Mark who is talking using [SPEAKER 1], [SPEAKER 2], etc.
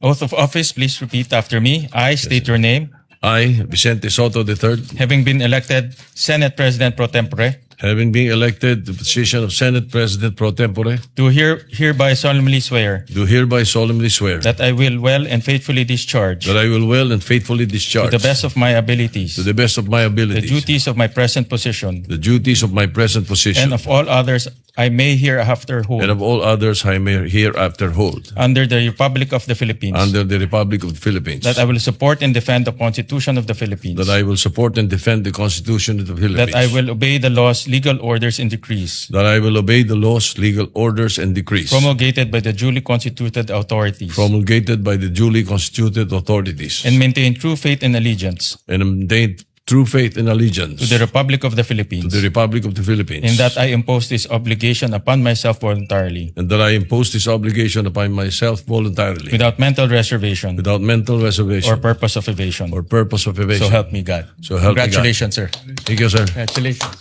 [SPEAKER 1] Oath of office, please repeat after me. I state your name.
[SPEAKER 2] I, Sen Sotto III,
[SPEAKER 1] Having been elected Senate President Pro Tempore,
[SPEAKER 2] having been elected to the position of Senate President Pro Tempore,
[SPEAKER 1] do hereby solemnly swear
[SPEAKER 2] do hereby solemnly swear
[SPEAKER 1] that I will well and faithfully discharge,
[SPEAKER 2] that I will well and faithfully
[SPEAKER 1] to
[SPEAKER 2] discharge
[SPEAKER 1] the best of my abilities,
[SPEAKER 2] to the best of my
[SPEAKER 1] the
[SPEAKER 2] abilities
[SPEAKER 1] duties of my present position,
[SPEAKER 2] the duties of my present position,
[SPEAKER 1] and of all others I may hereafter hold,
[SPEAKER 2] and of all others I may hereafter hold,
[SPEAKER 1] under the Republic of the Philippines,
[SPEAKER 2] under the Republic of the Philippines,
[SPEAKER 1] that I will support and defend the Constitution of the Philippines,
[SPEAKER 2] that I will support and defend the Constitution of the Philippines,
[SPEAKER 1] that I will obey the laws, legal orders, and decrees
[SPEAKER 2] that I will obey the laws, legal orders, and decrees
[SPEAKER 1] promulgated by the duly constituted authorities,
[SPEAKER 2] promulgated by the duly constituted authorities,
[SPEAKER 1] and maintain true faith and allegiance
[SPEAKER 2] and maintain true faith and allegiance
[SPEAKER 1] to the Republic of the Philippines,
[SPEAKER 2] to the Republic of the Philippines,
[SPEAKER 1] and that I impose this obligation upon myself voluntarily,
[SPEAKER 2] and that I impose this obligation upon myself voluntarily,
[SPEAKER 1] without mental reservation
[SPEAKER 2] without mental reservation
[SPEAKER 1] or purpose of evasion.
[SPEAKER 2] or purpose of evasion.
[SPEAKER 1] So help me God.
[SPEAKER 2] So help me God.
[SPEAKER 1] Congratulations, sir.
[SPEAKER 2] Thank you, sir.
[SPEAKER 1] Congratulations.